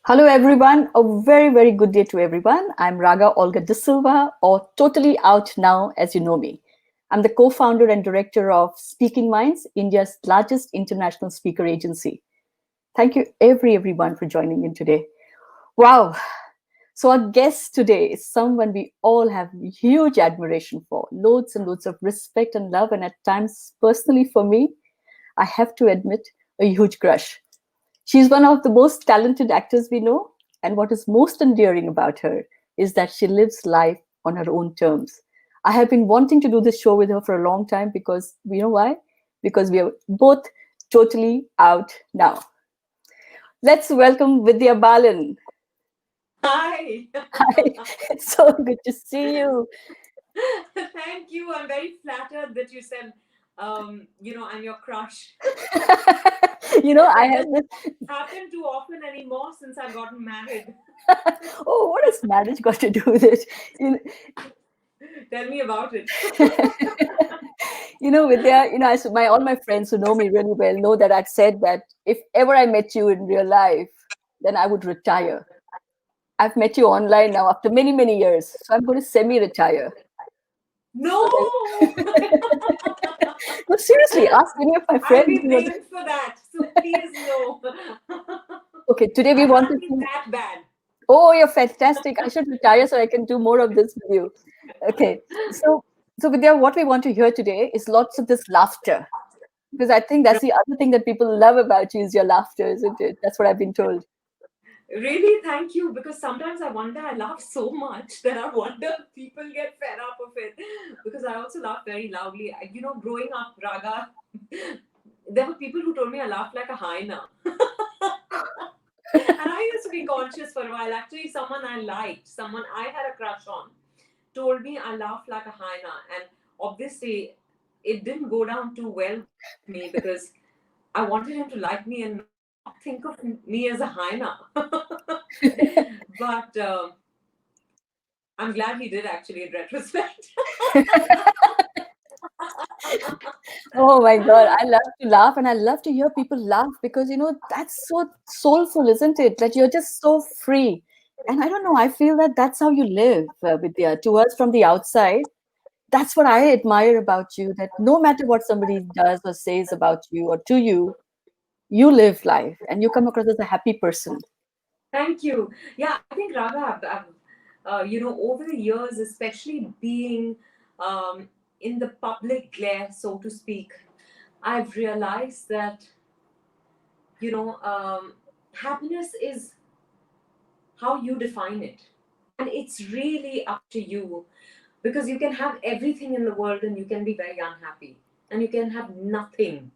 Hello, everyone. A very, very good day to everyone. I'm Raga Olga D'silva, or Totally Out Now, as you know me. I'm the co founder and director of Speaking Minds, India's largest international speaker agency. Thank you, everyone, for joining in today. Wow. So, our guest today is someone we all have huge admiration for, loads and loads of respect and love, and at times, personally for me, I have to admit, a huge crush. She's one of the most talented actors we know, and what is most endearing about her is that she lives life on her own terms. I have been wanting to do this show with her for a long time because you know why? Because we are both totally out now. Let's welcome Vidya Balan. Hi. Hi, it's so good to see you. Thank you. I'm very flattered that you said, I'm your crush. I That have doesn't this. happen too often anymore since I've gotten married. Oh, what has marriage got to do with it? You Tell me about it. Vidya, my all my friends who know me really well know that I've said that if ever I met you in real life, then I would retire. I've met you online now after many, many years, so I'm going to semi-retire. So, No! no, seriously, ask any of my I'll friends. be blamed for that. So please no. Okay, today we I want can't to be see. that bad. Oh, you're fantastic. I should retire so I can do more of this with you. Okay, so Vidya, what we want to hear today is lots of this laughter. Because I think that's the other thing that people love about you is your laughter, isn't it? That's what I've been told. Really, thank you. Because sometimes I wonder, I laugh so much that I wonder if people get fed up of it. Because I also laugh very loudly. Growing up, Raga, there were people who told me I laughed like a hyena. And I used to be conscious for a while. Actually, someone I liked, someone I had a crush on, told me I laughed like a hyena. And obviously, it didn't go down too well with me because I wanted him to like me and not think of me as a hyena. But I'm glad he did actually in retrospect. Oh my God, I love to laugh and I love to hear people laugh because, that's so soulful, isn't it? That you're just so free. And I don't know, I feel that that's how you live, Vidya. To us from the outside, that's what I admire about you, that no matter what somebody does or says about you or to you live life and you come across as a happy person. Thank you. Yeah, I think Raga, over the years, especially being um, in the public glare, so to speak, I've realized that you know um, happiness is how you define it, and it's really up to you because you can have everything in the world and you can be very unhappy, and you can have nothing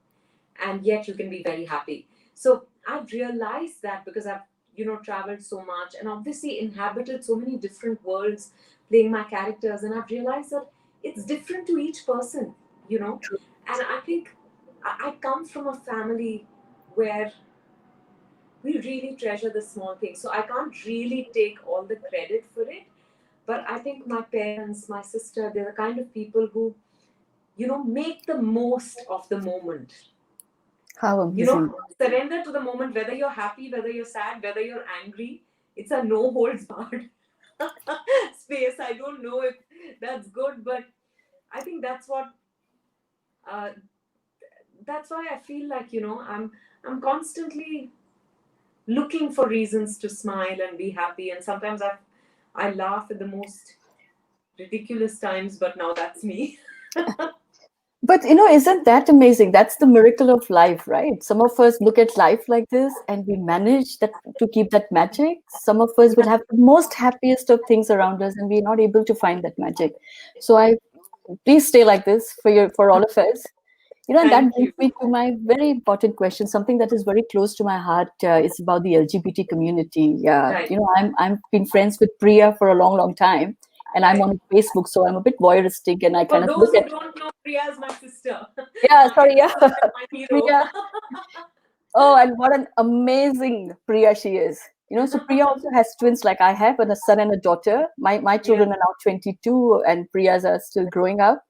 and yet you can be very happy. So I've realized that because I've traveled so much and obviously inhabited so many different worlds playing my characters, and I've realized that it's different to each person you know and I think I come from a family where we really treasure the small things, so I can't really take all the credit for it. But I think my parents, my sister, they're the kind of people who make the most of the moment. How amazing. Surrender to the moment, whether you're happy, whether you're sad, whether you're angry. It's a no holds barred space. I don't know if that's good, but I think uh, that's why I feel like I'm constantly looking for reasons to smile and be happy, and sometimes I laugh at the most ridiculous times, but now that's me. But isn't that amazing? That's the miracle of life, right? Some of us look at life like this and we manage that to keep that magic. Some of us will have the most happiest of things around us and we're not able to find that magic. So I please stay like this for all of us. And that Thank brings you. me to my very important question, something that is very close to my heart. It's about the LGBT community. Yeah, Right, I'm been friends with Priya for a long, long time, and I'm right. on Facebook, so I'm a bit voyeuristic, and I For kind of those look who at. don't know, Priya is my sister. Yeah, sorry, She's yeah, like my hero. Priya. Oh, and what an amazing Priya she is. So Priya also has twins like I have, and a son and a daughter. My Yeah, children are now 22, and Priya's are still growing up.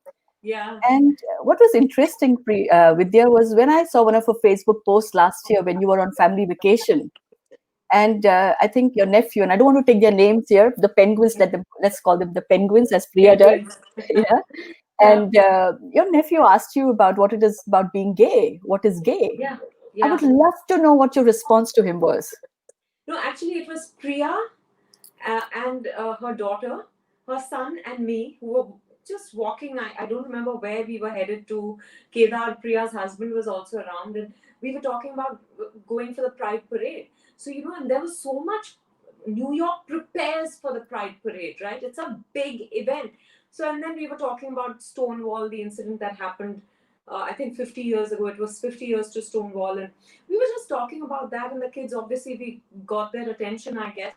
yeah. And what was interesting, Vidya, was when I saw one of her Facebook posts last year when you were on family vacation. And I think your nephew, and I don't want to take their names here, the penguins, let's call them the penguins, as Priya does. Penguins. Yeah. Yeah, And your nephew asked you about what it is about being gay. What is gay? yeah, I would yeah. love to know what your response to him was. No, actually, it was Priya and her daughter, her son, and me who were just walking. I don't remember where we were headed to. Kedar, Priya's husband, was also around, and we were talking about going for the Pride Parade. So, and there was so much. New York prepares for the Pride Parade, right? It's a big event. So, and then we were talking about Stonewall, the incident that happened. I think 50 years ago. It was 50 years to Stonewall, and we were just talking about that. And the kids, obviously, we got their attention, I guess,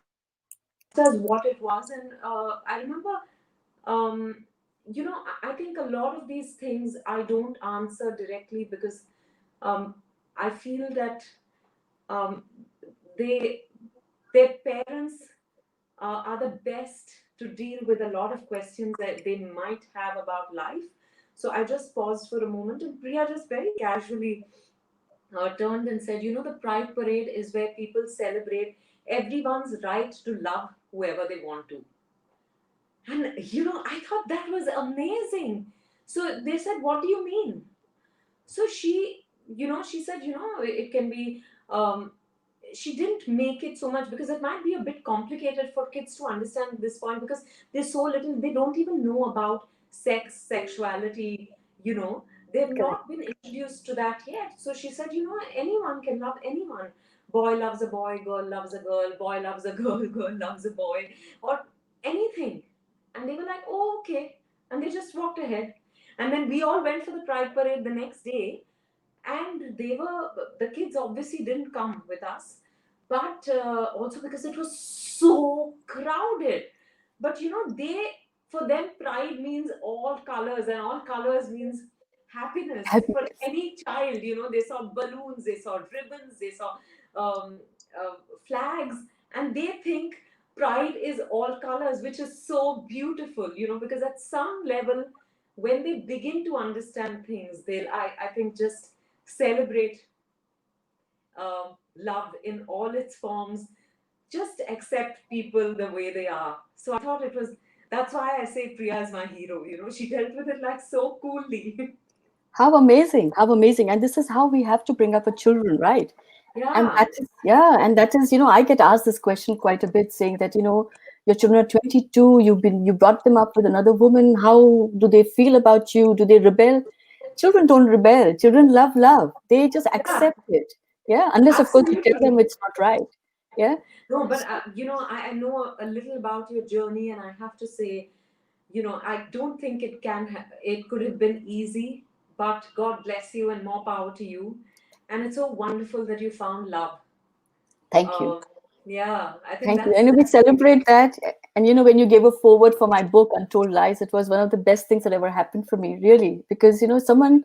asked us what it was. And I remember, um, I think a lot of these things I don't answer directly because um, I feel that um, they their parents are the best to deal with a lot of questions that they might have about life. So I just paused for a moment, and Priya just very casually turned and said, the Pride Parade is where people celebrate everyone's right to love whoever they want to. And I thought that was amazing. So they said, "What do you mean?" So she said, it can be. She didn't make it so much because it might be a bit complicated for kids to understand at this point because they're so little, they don't even know about sex, sexuality, you know, they've Correct. not been introduced to that yet. So she said, anyone can love anyone. Boy loves a boy, girl loves a girl, boy loves a girl, girl loves a boy, or anything. And they were like, oh, okay. And they just walked ahead. And then we all went for the Pride Parade the next day, and the kids obviously didn't come with us, but also because it was so crowded. But they, for them, pride means all colors, and all colors means happiness for Happiness. any child. They saw balloons, they saw ribbons, they saw um, flags, and they think pride is all colors, which is so beautiful, because at some level, when they begin to understand things, they'll, I think, just celebrate love in all its forms, just accept people the way they are. So I thought it was, that's why I say Priya is my hero. She dealt with it like so coolly. How amazing. How amazing. And this is how we have to bring up our children, right? And Yeah, that is, yeah, and that is, I get asked this question quite a bit, saying that, your children are 22, you brought them up with another woman. How do they feel about you? Do they rebel? Children don't rebel. Children love love. They just yeah, accept it. Yeah, unless of course you tell them absolutely. it's not right. Yeah. No, but I know a little about your journey, and I have to say, I don't think it could have been easy, but God bless you and more power to you. And it's so wonderful that you found love. Thank you. Um, yeah, I think Thank you. that's And we that's celebrate that. And when you gave a forward for my book, Untold Lies, it was one of the best things that ever happened for me, really. Because, someone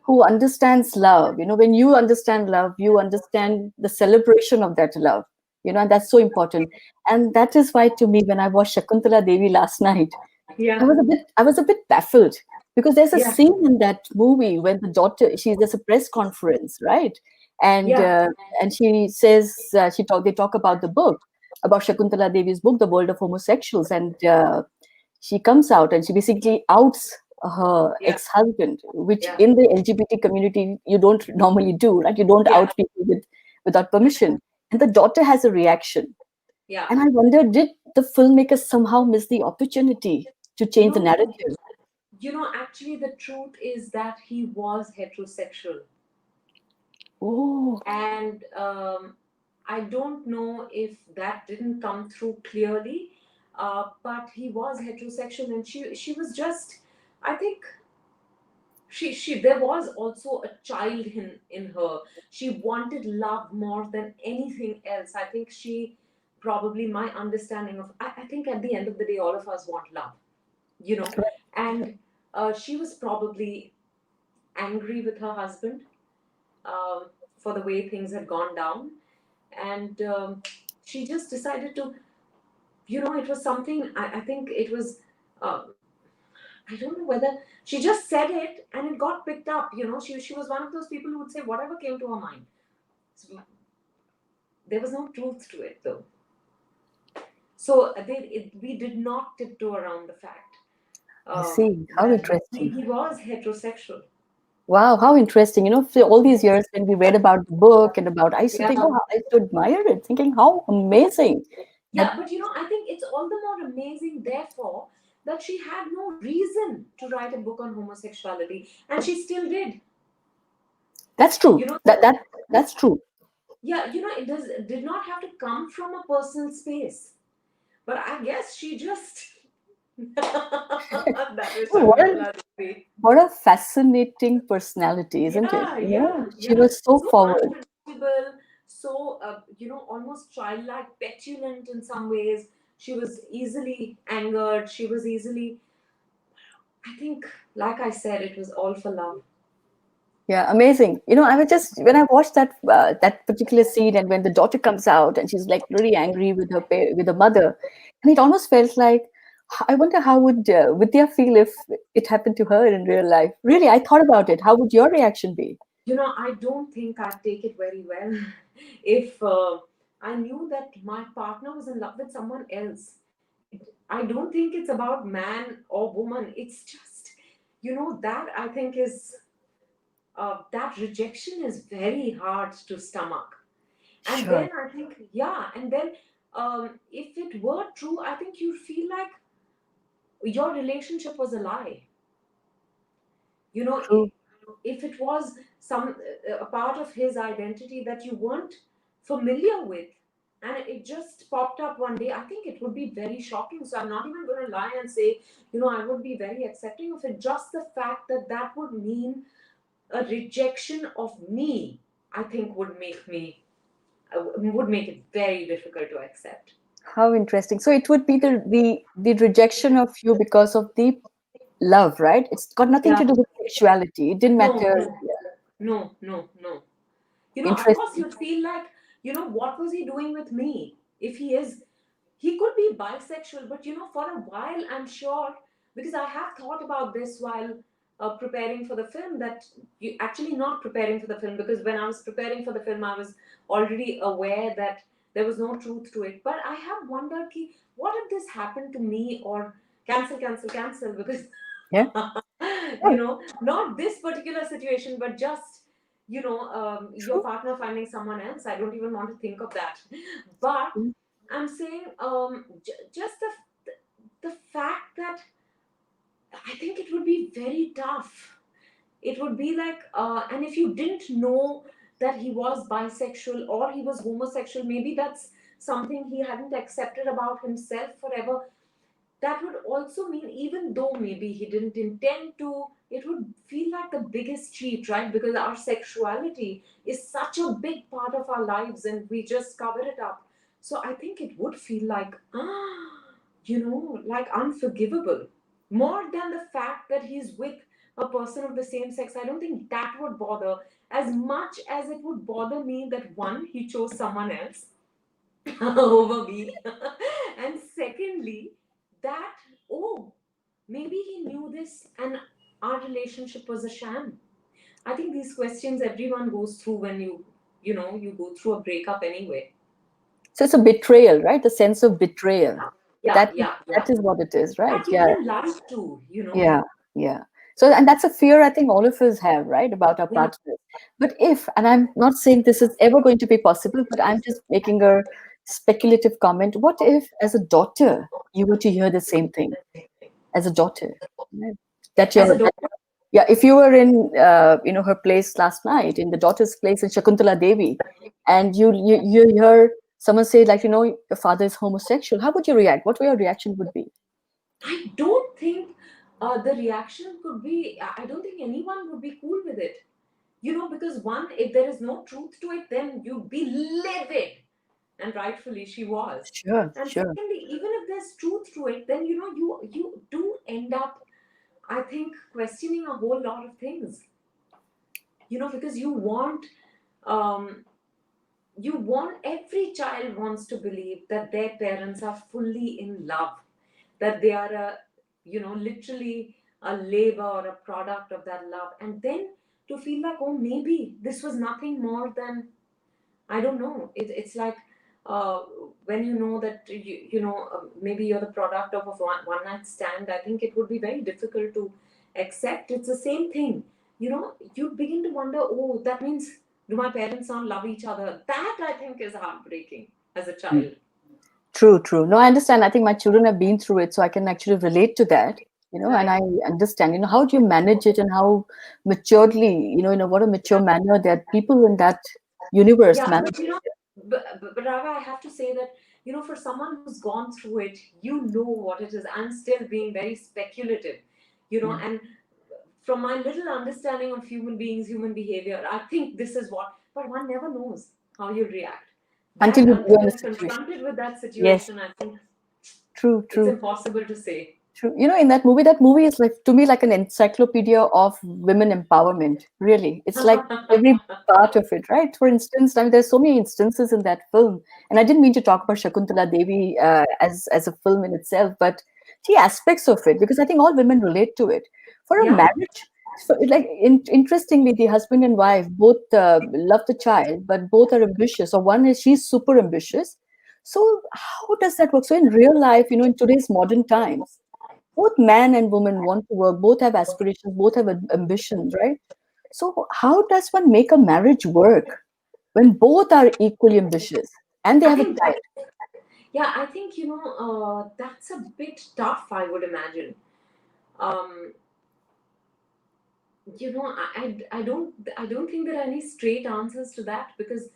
who understands love, when you understand love, you understand the celebration of that love, and that's so important. And that is why, to me, when I watched Shakuntala Devi last night, yeah, I was a bit baffled because there's a yeah, scene in that movie when the daughter, there's a press conference, right? And yeah, uh, and she says they talk about the book, about Shakuntala Devi's book, The World of Homosexuals, and she comes out and she basically outs her yeah, ex-husband, which yeah, in the LGBT community you don't normally do, right? You don't yeah, out people without permission. And the daughter has a reaction, yeah. and I wonder, did the filmmakers somehow miss the opportunity to change the No, narrative? actually, the truth is that he was heterosexual, Oh, and I don't know if that didn't come through clearly, but he was heterosexual, and she was just, I think, she there was also a child in her. She wanted love more than anything else. I think she probably, my understanding of, I think at the end of the day, all of us want love, you know correct. and she was probably angry with her husband, um, for the way things had gone down, and she just decided to, it was something, I think it was, um, I don't know whether she just said it and it got picked up. She was one of those people who would say whatever came to her mind. So, there was no truth to it though. So we did not tiptoe around the fact I see. How that interesting. he was heterosexual. Wow, how interesting. For all these years when we read about the book and about, I used to Yeah. think, oh, I used to admire it, thinking how amazing that, Yeah, but I think it's all the more amazing, therefore, that she had no reason to write a book on homosexuality, and she still did. that's You true. know, That's true. yeah, it did not have to come from a personal space. But I guess she just that is Oh, Shakuntala Devi. what a fascinating personality, isn't it? Yeah, yeah, She yeah. was so So forward. unpredictable, so almost childlike, petulant in some ways. She was easily angered. She was easily. I think, like I said, it was all for love. Yeah, amazing. I was just when I watched that particular scene, and when the daughter comes out and she's like really angry with with her mother, and it almost felt like I wonder how would Vidya feel if it happened to her in real life. Really, I thought about it. How would your reaction be? I don't think I'd take it very well if I knew that my partner was in love with someone else. I don't think it's about man or woman. It's just, that I think is that rejection is very hard to stomach. And Sure, then I think, yeah, and then if it were true, I think you'd feel like your relationship was a lie. You know, true. if it was a part of his identity that you weren't familiar with, and it just popped up one day, I think it would be very shocking. So I'm not even going to lie and say, I would be very accepting of it. Just the fact that that would mean a rejection of me, I think would make it very difficult to accept. How interesting. So it would be the rejection of you because of the love, right? It's got nothing Yeah. to do with sexuality. It didn't No, matter. no, Yeah. no, no, no. Of course, Interesting. you'd feel like, what was he doing with me? If he could be bisexual, but for a while, I'm sure, because I have thought about this while preparing for the film, that you actually not preparing for the film, because when I was preparing for the film, I was already aware that there was no truth to it. But I have wondered, ki, what if this happened to me, or cancel, cancel, cancel, because Yeah. Yeah. not this particular situation, but just your True. partner finding someone else. I don't even want to think of that. But True. I'm saying, just the fact that I think it would be very tough. It would be like, and if you didn't know that he was bisexual or he was homosexual, maybe that's something he hadn't accepted about himself forever. That would also mean, even though maybe he didn't intend to, it would feel like the biggest cheat, right? Because our sexuality is such a big part of our lives and we just cover it up. So I think it would feel like, like unforgivable. More than the fact that he's with a person of the same sex, I don't think that would bother as much as it would bother me that one, he chose someone else over me. And secondly, that, oh, maybe he knew this and our relationship was a sham. I think these questions everyone goes through when you go through a breakup anyway. So it's a betrayal, right? The sense of betrayal. Yeah, That is yeah, yeah. that is what it is, right? That you've Yeah, been lied to. yeah, yeah. So, and that's a fear I think all of us have, right, about our Yeah. partners. But if, and I'm not saying this is ever going to be possible, but I'm just making a speculative comment. What if, as a daughter, you were to hear the same thing as a daughter? Right? That As a that daughter, Yeah, if you were in her place last night, in the daughter's place in Shakuntala Devi, and you hear someone say like, your father is homosexual, how would you react? What your reaction would be? I don't think the reaction could be, I don't think anyone would be cool with it. Because one, if there is no truth to it, then you'd be livid. And rightfully she was. Sure, And sure. secondly, even if there's truth to it, then you do end up, I think, questioning a whole lot of things. Because um, every child wants to believe that their parents are fully in love, that they are literally a labor or a product of that love, and then to feel like, oh, maybe this was nothing more than, I don't know. It's like uh, when you know that maybe you're the product of a one night stand. I think it would be very difficult to accept. It's the same thing. You begin to wonder. Oh, that means do my parents not love each other? That I think is heartbreaking as a Mm. child. True, true. No, I understand. I think my children have been through it, so I can actually relate to that, and Right. I understand, how do you manage it and how maturely, what a mature manner that people in that universe Yeah, manage. but Raga, I have to say that, for someone who's gone through it, you know what it is. I'm still being very speculative, Yeah. and from my little understanding of human beings, human behavior, I think this is what, but one never knows how you react. Until That you're until in a you're situation. confronted with that Yes, situation, I think true, it's true. impossible to say. True. In that movie is like to me like an encyclopedia of women empowerment. Really, it's like every part of it, right? For instance, I mean, there's so many instances in that film, and I didn't mean to talk about Shakuntala Devi as a film in itself, but the aspects of it because I think all women relate to it. For a Yeah, marriage, so like interestingly, the husband and wife both love the child, but both are ambitious. Or one is she's super ambitious. So how does that work? So in real life, in today's modern times both man and woman want to work, both have aspirations, both have ambitions, right? So, how does one make a marriage work when both are equally ambitious and they I have a think that. child? Yeah, I think that's a bit tough. I would imagine. Um, I don't think there are any straight answers to that because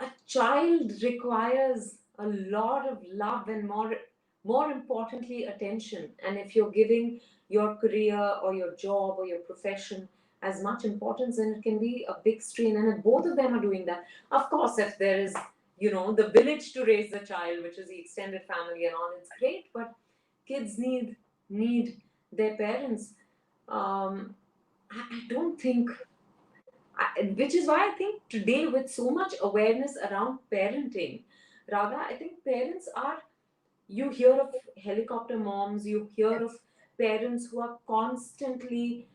a child requires a lot of love and more importantly attention. And if you're giving your career or your job or your profession as much importance, then it can be a big strain. And if both of them are doing that, of course, if there is the village to raise the child, which is the extended family and all, it's great. But kids need their parents. Um, I don't think, which is why I think today, with so much awareness around parenting, Raga, I think parents are, you hear of helicopter moms, you hear of parents who are constantly,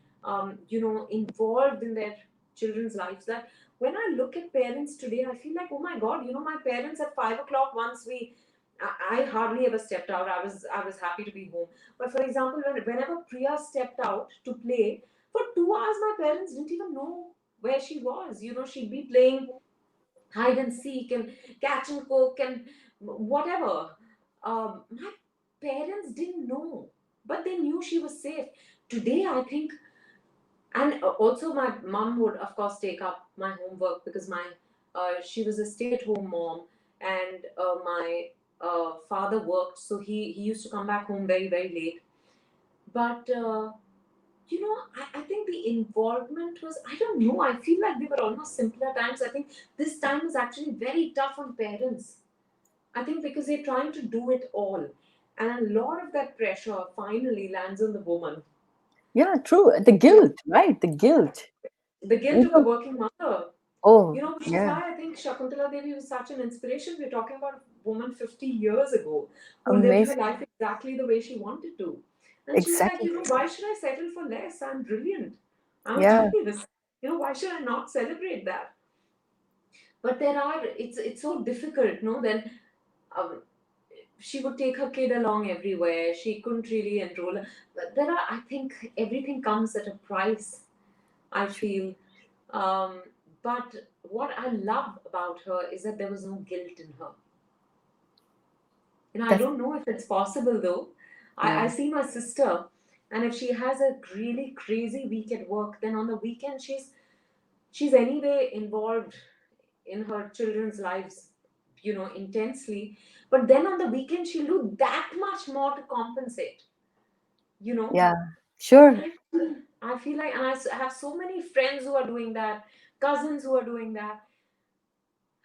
involved in their children's lives. That when I look at parents today, I feel like, oh my God, my parents at 5 o'clock, once I hardly ever stepped out. I was happy to be home. But for example, whenever Priya stepped out to play for 2 hours, my parents didn't even know where she was. She'd be playing hide and seek and catch and cook and whatever. My parents didn't know, but they knew she was safe. Today, I think, and also my mom would, of course, take up my homework because she was a stay-at-home mom, and my father worked, so he used to come back home very very late. But I think the involvement was, I don't know, I feel like they were almost simpler times. I think this time is actually very tough on parents. I think because they're trying to do it all. And a lot of that pressure finally lands on the woman. Yeah, true. The Yeah. guilt, right? The guilt. The guilt You of the know, working mother. Oh, Which is yeah, why I think Shakuntala Devi was such an inspiration. We're talking about a woman 50 years ago who lived her amazing. life exactly the way she wanted to. And she was like, Exactly. why should I settle for less? I'm brilliant. I'm a Yeah. genius. Why should I not celebrate that? But it's so difficult, no? Then um, she would take her kid along everywhere. She couldn't really enroll her. But I think everything comes at a price, I feel. Um, but what I love about her is that there was no guilt in her. I That's don't know if it's possible though. I yeah. see my sister, and if she has a really crazy week at work, then on the weekend she's anyway involved in her children's lives, intensely. But then on the weekend, she'll do that much more to compensate, you know. Yeah. Sure. I feel like, and have so many friends who are doing that, cousins who are doing that.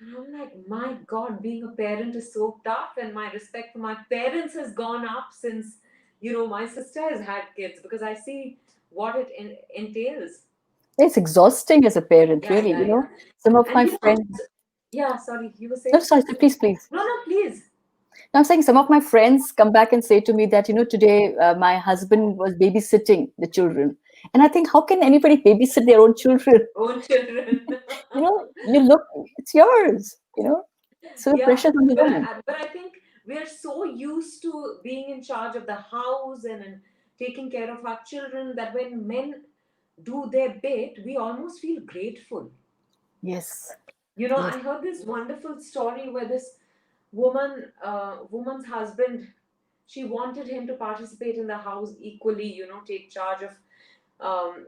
And I'm like, my God, being a parent is so tough, and my respect for my parents has gone up since, my sister has had kids because I see what it entails. It's exhausting as a parent, Yeah, really. yeah, yeah. Some of And my friends. yeah, sorry, you were No, saying? sorry, please, please. No, no, please. No, I'm saying some of my friends come back and say to me that, today my husband was babysitting the children. And I think, how can anybody babysit their own children? Own children. You look, it's yours. So the Yeah, pressure's on the but woman. I think we are so used to being in charge of the house and taking care of our children that when men do their bit, we almost feel grateful. Yes. I Yes. heard this wonderful story where this woman's husband, she wanted him to participate in the house equally, take charge of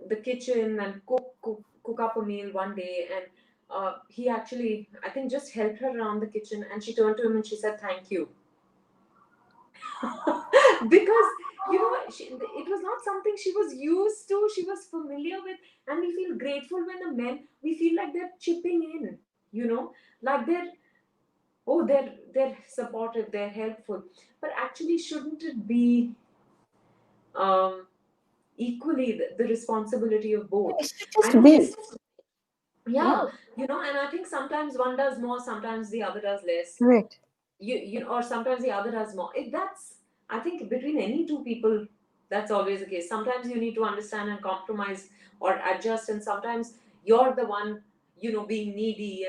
the kitchen and cook up a meal one day. And he actually, I think, just helped her around the kitchen. And she turned to him and she said, "Thank you." Because, it was not something she was used to, she was familiar with. And we feel grateful when the men, we feel like they're chipping in, like they're supportive, they're helpful. But actually, shouldn't it be um, equally the responsibility of both? It should I just know be. this. Yeah. Yeah, and I think sometimes one does more, sometimes the other does less. Correct. Or sometimes the other does more. That's, I think, between any two people, that's always the case. Sometimes you need to understand and compromise or adjust, and sometimes you're the one, being needy,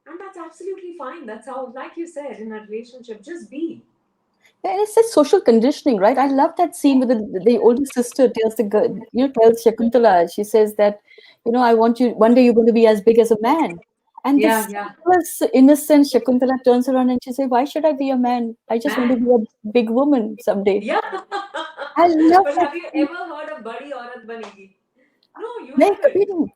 and that's absolutely fine. That's how, like you said, in a relationship, just be. Yeah, and it's a social conditioning, right? I love that scene with the older sister tells the girl, tells Shakuntala, she says that, I want you, one day you're going to be as big as a man. And Yeah, this yeah. simplest, innocent Shakuntala turns around and she says, why should I be a man? I just want to Man. be a big woman someday. Yeah. I love But that have you scene. ever heard of Badi Aurat Banegi? No, you नहीं कभी haven't. नहीं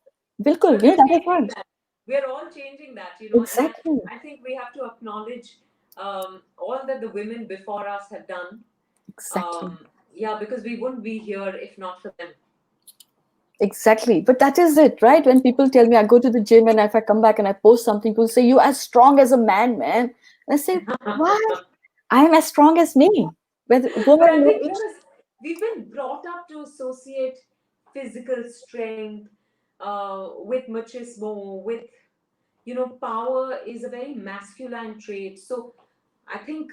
बिल्कुल But we're that is changing what that. We're all changing that, and exactly I think we have to acknowledge all that the women before us have done. exactly Yeah, because we wouldn't be here if not for them. exactly. But that is it, right? When people tell me I go to the gym and if I come back and I post something, people say you as strong as a man, man. And I say, why? I am as strong as me. Whether But woman, I no think age. because we've been brought up to associate physical strength with machismo, with power is a very masculine trait. So I think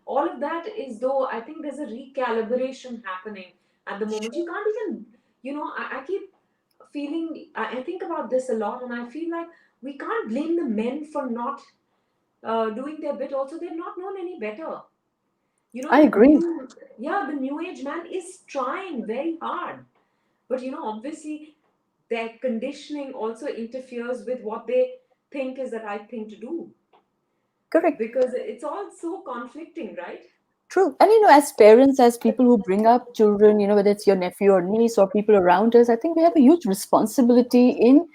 all of that is, though, I think there's a recalibration happening at the moment. You can't even, I keep feeling, I think about this a lot, and I feel like we can't blame the men for not doing their bit. Also, they've not known any better. I The agree. the new age man is trying very hard, but obviously their conditioning also interferes with what they think is the right thing to do, Correct. because it's all so conflicting, right? True. And as parents, as people who bring up children, whether it's your nephew or niece or people around us, I think we have a huge responsibility in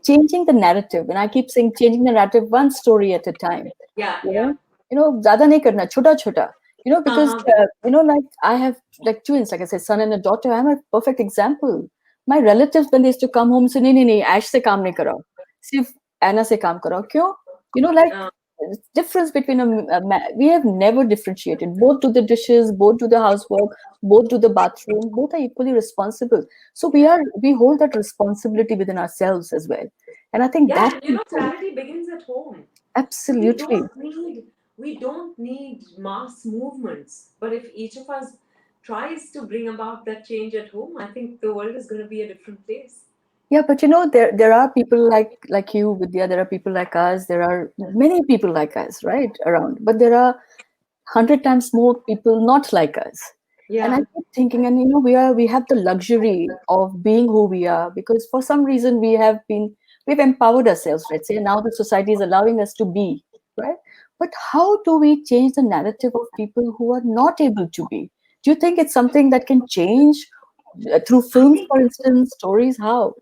changing the narrative. And I keep saying changing the narrative one story at a time. Yeah, You yeah. know, ज़्यादा नहीं करना, छोटा छोटा. Because Uh-huh, because like I have like twins, like I said, son and a daughter. I'm a perfect example. My relatives, when they used to come home, say, नहीं, Ash से काम नहीं कराओ, सिर्फ Anna से काम कराओ. क्यों? Like uh, difference between we have never differentiated. Both do the dishes, both do the housework, both do the bathroom. Both are equally responsible. So we hold that responsibility within ourselves as well. And I think yeah, that and should change. charity begins at home. we Absolutely. don't need we don't need mass movements, but if each of us tries to bring about that change at home, I think the world is going to be a different place. Yeah, but there are people like you, Vidya. There are people like us. There are many people like us, right, around. But there are 100 times more people not like us. And I Yeah. keep thinking, and we have the luxury of being who we are because for some reason we've empowered ourselves. Let's say now the society is allowing us to be right. But how do we change the narrative of people who are not able to be? Do you think it's something that can change through I films, think for instance, stories? How?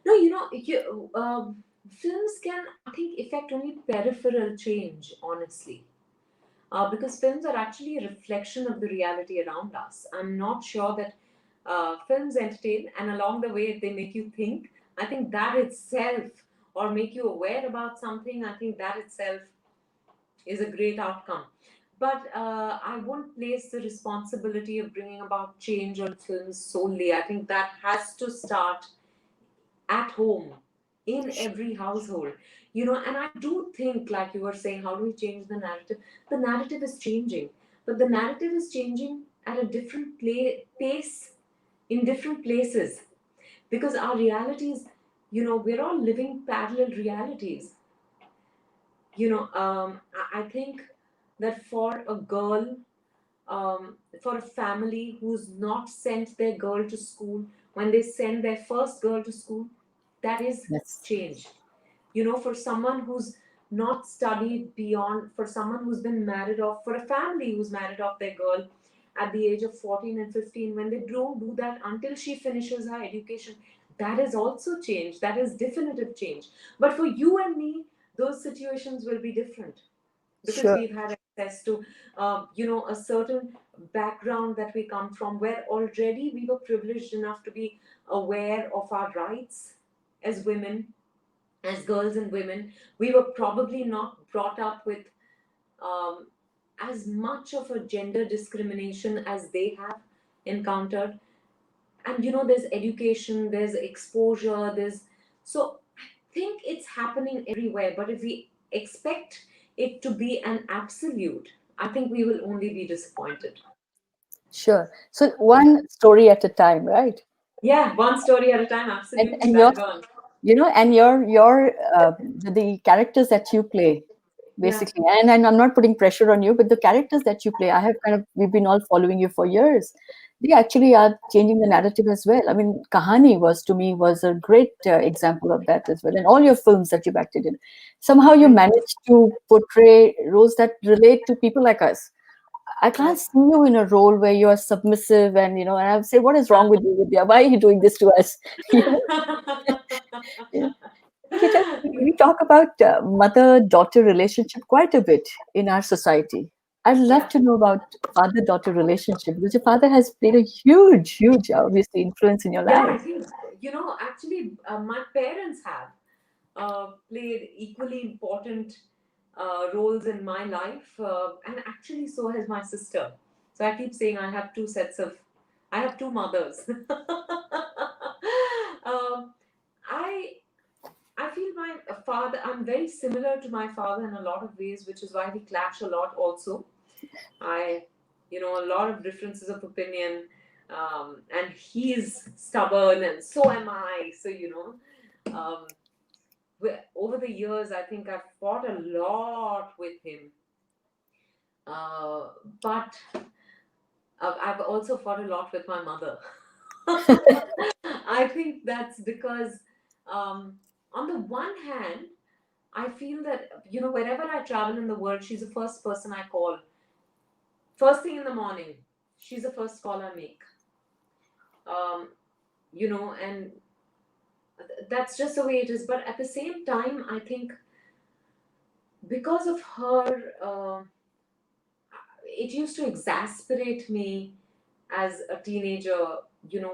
no, films can, I think, affect only peripheral change, honestly. Because films are actually a reflection of the reality around us. I'm not sure that films entertain, and along the way, if they make you think, I think that itself, or make you aware about something, I think that itself is a great outcome. But I won't place the responsibility of bringing about change on films solely. I think that has to start at home, in every household. And I do think, like you were saying, how do we change the narrative? The narrative is changing, but the narrative is changing at a different pace in different places. because our realities, we're all living parallel realities. I think that for a girl, for a family who's not sent their girl to school, when they send their first girl to school, that is Yes. change. For someone who's not studied beyond, for someone who's been married off, for a family who's married off their girl at the age of 14 and 15, when they don't do that until she finishes her education, that is also change. That is definitive change. But for you and me, those situations will be different because Sure. we've had access to a certain background that we come from, where already we were privileged enough to be aware of our rights as women, as girls and women. We were probably not brought up with um, as much of a gender discrimination as they have encountered. And there's education, there's exposure, there's, so I think it's happening everywhere. But if we expect it to be an absolute, I think we will only be disappointed. Sure. So one story at a time, right? Yeah, one story at a time, absolutely. And your, Well done. and your the characters that you play, Yeah. basically, and I'm not putting pressure on you, but the characters that you play, I have kind of, we've been all following you for years. They actually are changing the narrative as well. I mean, Kahani was, to me, was a great example of that as well. And all your films that you've acted in, somehow you Thank you. managed to portray roles that relate to people like us. I can't Right. see you in a role where you are submissive, and and I would say, what is wrong with you, Vidya? Why are you doing this to us? you know, you know. Because we talk about mother-daughter relationship quite a bit in our society. I'd love Yeah. to know about father-daughter relationship, because your father has played a huge, huge, obviously, influence in your Yeah, I life. think, actually, my parents have played equally important roles in my life, and actually, so has my sister. So I keep saying I have two mothers. um, I I feel my father. I'm very similar to my father in a lot of ways, which is why we clash a lot. Also, I, a lot of differences of opinion, and he's stubborn, and so am I. So over the years, I think I've fought a lot with him, uh, but I've also fought a lot with my mother. I think that's because, um, on the one hand, I feel that wherever I travel in the world, she's the first person I call. First thing in the morning, she's the first call I make. Um, and that's just the way it is. But at the same time, I think because of her, it used to exasperate me as a teenager,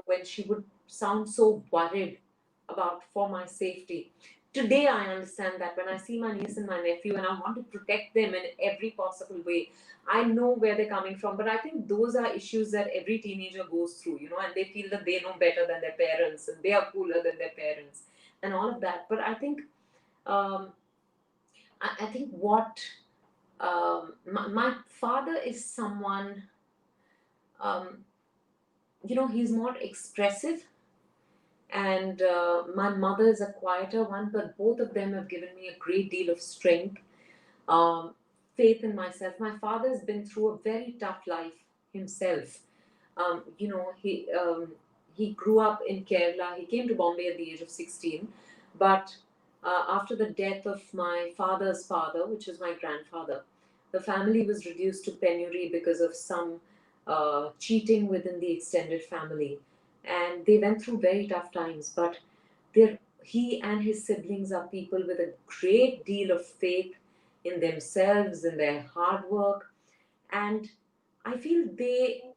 when she would sound so worried about for my safety. Today, I understand that when I see my niece and my nephew and I want to protect them in every possible way, I know where they're coming from. But I think those are issues that every teenager goes through, and they feel that they know better than their parents and they are cooler than their parents and all of that. But I think, um, I think what my father is someone, um, he's more expressive, and my mother is a quieter one, but both of them have given me a great deal of strength, um, faith in myself. My father has been through a very tough life himself. He grew up in Kerala. He came to Bombay at the age of 16, but after the death of my father's father, which is my grandfather, the family was reduced to penury because of some cheating within the extended family, and they went through very tough times. But he and his siblings are people with a great deal of faith in themselves, in their hard work, and I feel they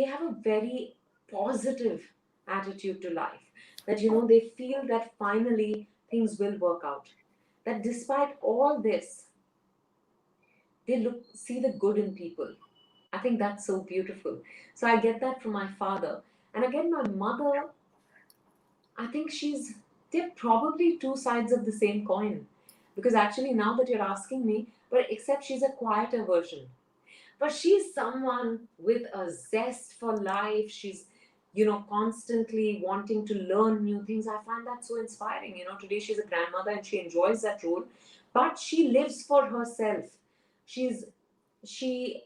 have a very positive attitude to life. That they feel that finally things will work out. That despite all this, they look see the good in people. I think that's so beautiful. So I get that from my father. And again, my mother, I think they're probably two sides of the same coin. Because actually, now that you're asking me, but except she's a quieter version. But she's someone with a zest for life. constantly wanting to learn new things. I find that so inspiring. Today she's a grandmother and she enjoys that role, but she lives for herself. She's she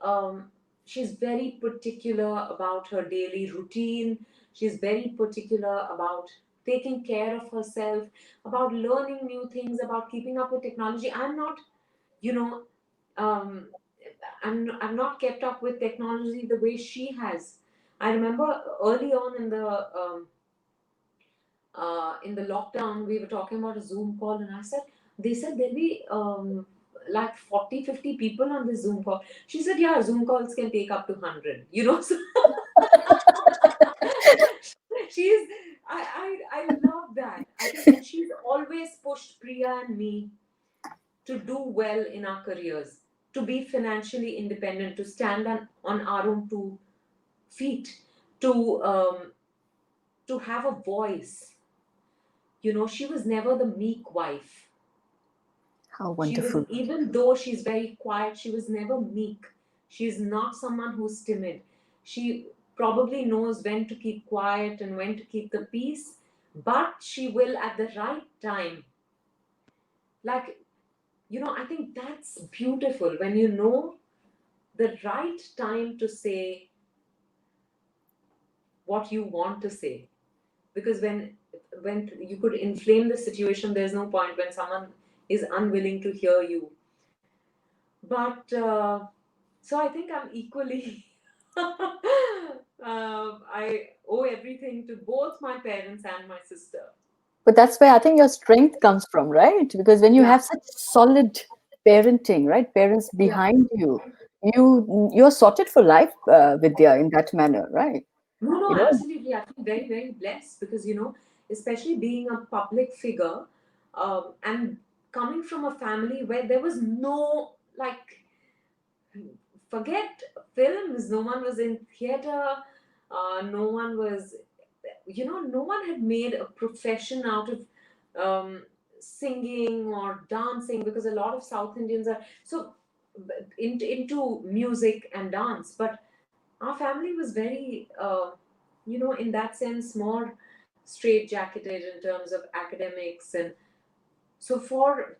she's very particular about her daily routine. She's very particular about taking care of herself, about learning new things, about keeping up with technology. I'm not, you know, um, I'm not kept up with technology the way she has. I remember early on in the lockdown, we were talking about a Zoom call, and they said there'll be like 40, 50 people on this Zoom call. She said, yeah, Zoom calls can take up to 100, So she's, I love that. I think, and she's always pushed Priya and me to do well in our careers, to be financially independent, to stand on our own two feet, to have a voice. She was never the meek wife. How She was, wonderful. even though she's very quiet, she was never meek. She's not someone who's timid. She probably knows when to keep quiet and when to keep the peace, but she will at the right time. Like, I think that's beautiful when you know the right time to say what you want to say. Because when you could inflame the situation, there's no point when someone is unwilling to hear you. But so I think I'm equally. I owe everything to both my parents and my sister. But that's where I think your strength comes from, right? Because when you Yeah, have such solid parenting, right, parents yeah. behind you, you're sorted for life, Vidya, in that manner, right? No, no, You know, absolutely. I feel very, very blessed because, especially being a public figure, and coming from a family where there was no, like, forget films, no one was in theater, no one was, no one had made a profession out of um, singing or dancing, because a lot of South Indians are so into music and dance. But our family was very, in that sense, more straight jacketed in terms of academics. And so for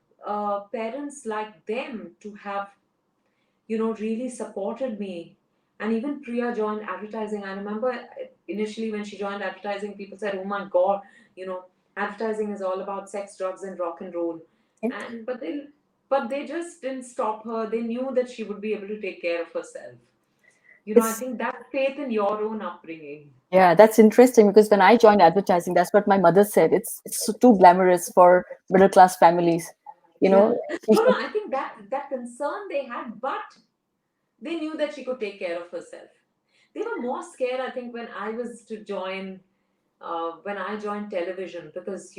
parents like them to have, really supported me. And even Priya joined advertising. I remember initially when she joined advertising, people said, "Oh my God, you know, advertising is all about sex, drugs, and rock and roll." yeah. And but they just didn't stop her. They knew that she would be able to take care of herself. I It's think that faith in your own upbringing. Yeah, that's interesting because when I joined advertising, that's what my mother said. It's too glamorous for middle class families. You Yeah. know, she No, said, no, I think that concern they had, but they knew that she could take care of herself. They were more scared, I think, when I joined television, because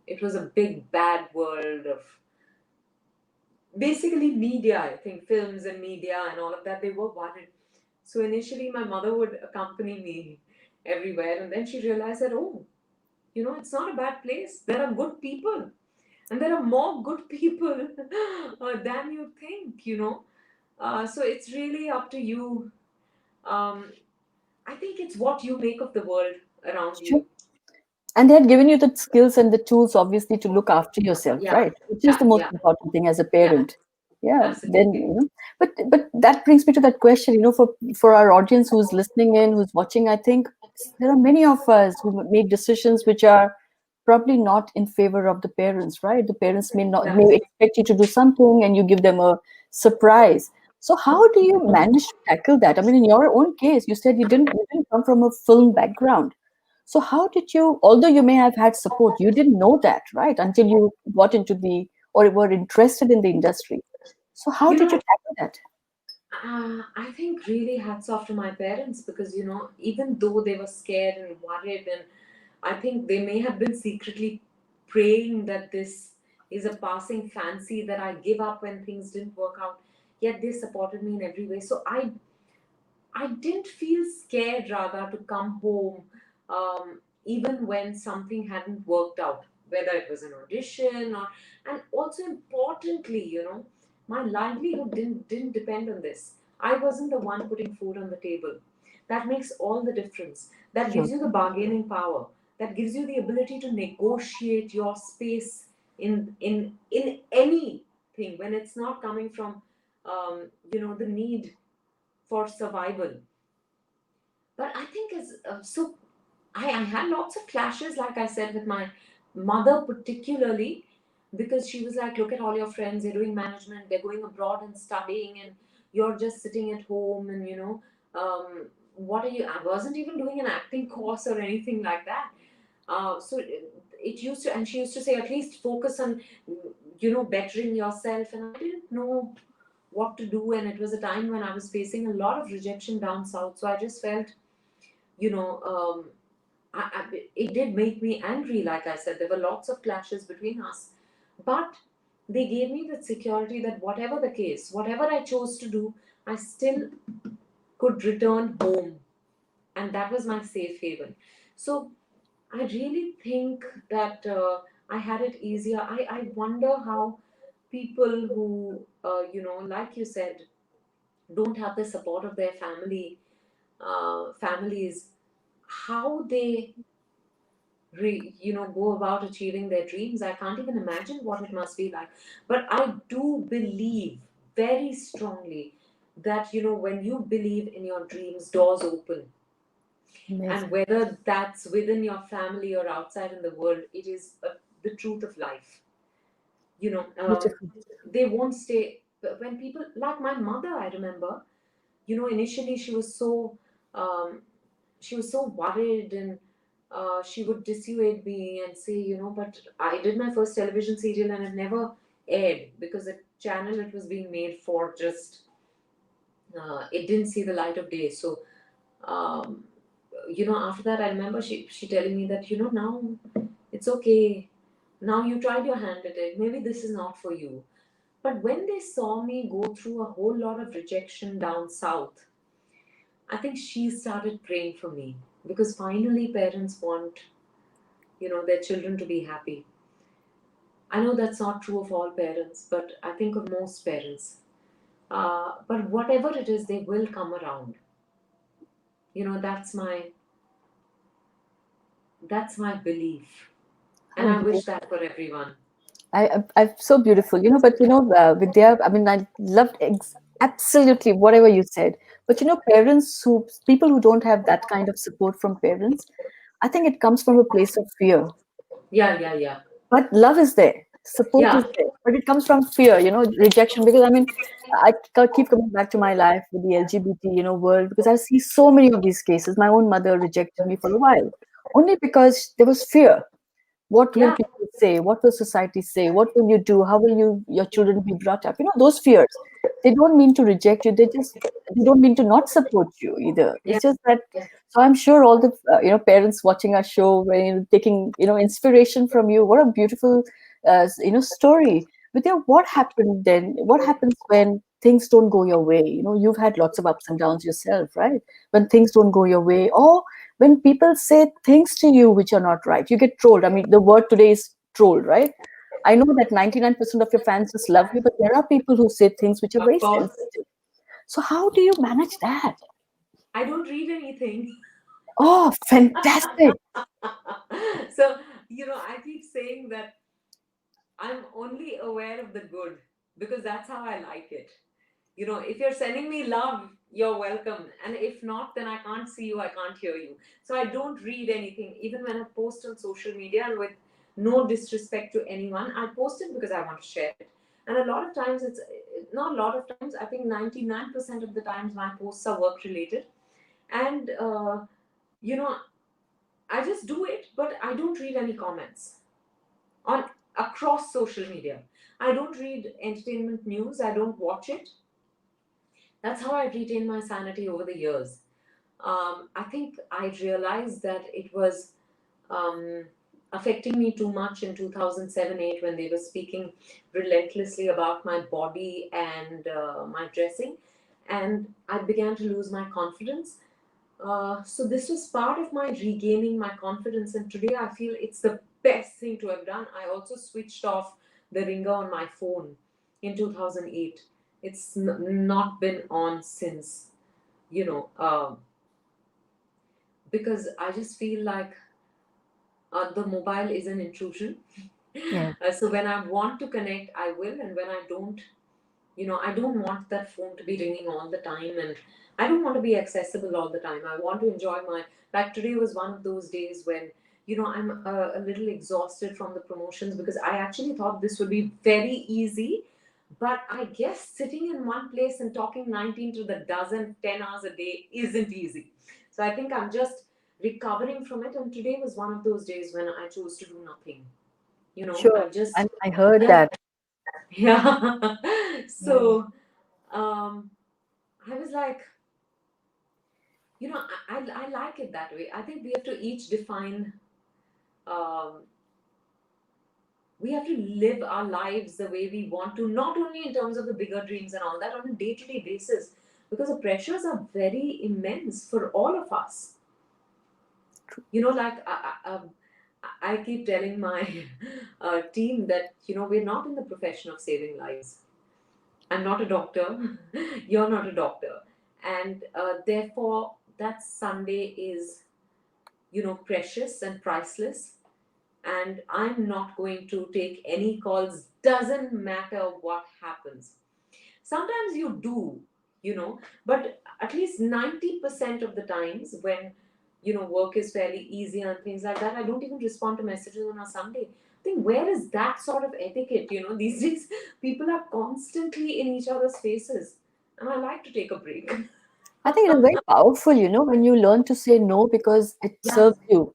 it was a big bad world of basically media. I think films and media and all of that. They were worried. So initially, my mother would accompany me everywhere, and then she realized that, oh, it's not a bad place. There are good people, and there are more good people than you think. So it's really up to you. Um, I think it's what you make of the world around sure. you. And they had given you the skills and the tools, obviously, to look after yourself, Yeah, right? Which is yeah, the most yeah, important thing as a yeah, parent. Yeah. Then, absolutely. but that brings me to that question. For our audience who's listening in, who's watching, I think there are many of us who make decisions which are probably not in favor of the parents, right? The parents may That's expect you to do something, and you give them a surprise. So how do you manage to tackle that? I mean, in your own case, you said you didn't come from a film background. So how did you, although you may have had support, you didn't know that, right? Until you got into or were interested in the industry. So how you did you know. tackle that? I think really hats off to my parents, because even though they were scared and worried, and I think they may have been secretly praying that this is a passing fancy that I give up when things didn't work out. Yet they supported me in every way. So I didn't feel scared, Raga, to come home, even when something hadn't worked out, whether it was an audition or, and also importantly, my livelihood didn't depend on this. I wasn't the one putting food on the table. that makes all the difference. That Sure. gives you the bargaining power. That gives you the ability to negotiate your space in anything when it's not coming from the need for survival. But I think as so I had lots of clashes, like I said, with my mother, particularly because she was like, look at all your friends, they're doing management, they're going abroad and studying, and you're just sitting at home, and what are you? I wasn't even doing an acting course or anything like that. So it used to, and she used to say, at least focus on, bettering yourself. And I didn't know what to do, and it was a time when I was facing a lot of rejection down south. So I just felt, you know, it did make me angry. Like I said, there were lots of clashes between us, but they gave me the security that whatever the case, whatever I chose to do, I still could return home, and that was my safe haven. So I really think that I had it easier. I wonder how people who, like you said, don't have the support of their families, how they go about achieving their dreams. I can't even imagine what it must be like. But I do believe very strongly that when you believe in your dreams, doors open. And Amazing. whether that's within your family or outside in the world, it is the truth of life. you know um, Beautiful. they won't stay. But when people like my mother, I remember, initially um, she was so worried, and she would dissuade me and say, but I did my first television serial and it never aired because the channel it was being made for just it didn't see the light of day. So um, after that, I remember she telling me that, now it's okay. Now you tried your hand at it. Maybe this is not for you. But when they saw me go through a whole lot of rejection down south, I think she started praying for me, because finally parents want, their children to be happy. I know that's not true of all parents, but I think of most parents. But whatever it is, they will come around. That's my belief, and How I wish beautiful. that for everyone. So beautiful, but Vidya, I mean, I loved absolutely whatever you said. But people who don't have that kind of support from parents, I think it comes from a place of fear. Yeah, yeah, yeah, But love is there, support yeah, is there, but it comes from fear, rejection. Because I mean, keep coming back to my life with the LGBT, world, because I see so many of these cases. My own mother rejected me for a while, only because there was fear. What will yeah, people say? What will society say? What will you do? How will your children be brought up? Those fears. They don't mean to reject you. They don't mean to not support you either. yeah, It's just that. So I'm sure all the parents watching our show, when taking inspiration from you. What a beautiful story. But what happened then? What happens when things don't go your way? You've had lots of ups and downs yourself, right? When things don't go your way, or when people say things to you which are not right, you get trolled. I mean, the word today is trolled, right? I know that 99% of your fans just love you, but there are people who say things which are of very course. sensitive. So how do you manage that? I don't read anything. Oh, fantastic. So, I keep saying that I'm only aware of the good, because that's how I like it. If you're sending me love, you're welcome. And if not, then I can't see you, I can't hear you. So I don't read anything, even when I post on social media, and with no disrespect to anyone, I post it because I want to share it. And a lot of times, it's not a lot of times, I think 99% of the times my posts are work related. And, you know, I just do it, but I don't read any comments on across social media. I don't read entertainment news, I don't watch it. That's how I've retained my sanity over the years. I think I realized that it was um, affecting me too much in 2007-8, when they were speaking relentlessly about my body and my dressing, and I began to lose my confidence. So this was part of my regaining my confidence, and today I feel it's the best thing to have done. I also switched off the ringer on my phone in 2008. It's not been on since, you know. because I just feel like the mobile is an intrusion. Yeah. So when I want to connect, I will, and when I don't, I don't want that phone to be ringing all the time, and I don't want to be accessible all the time. I want to enjoy my. Like today was one of those days when I'm a little exhausted from the promotions because I actually thought this would be very easy, but I guess sitting in one place and talking 19 to the dozen 10 hours a day isn't easy. So I think I'm just recovering from it, and today was one of those days when I chose to do nothing. Sure. I just, And I heard yeah. that. Yeah. Yeah. So um, I was like, I like it that way. I think we have to each define, um, we have to live our lives the way we want to, not only in terms of the bigger dreams and all that, on a day to day basis, because the pressures are very immense for all of us. Like I keep telling my team that, we're not in the profession of saving lives. I'm not a doctor. You're not a doctor. And therefore, that Sunday is, precious and priceless. And I'm not going to take any calls, doesn't matter what happens. Sometimes you do, but at least 90% of the times when, work is fairly easy and things like that, I don't even respond to messages on a Sunday. I think, where is that sort of etiquette? These days people are constantly in each other's faces, and I like to take a break. I think it is very powerful, when you learn to say no because it Yeah. serves you,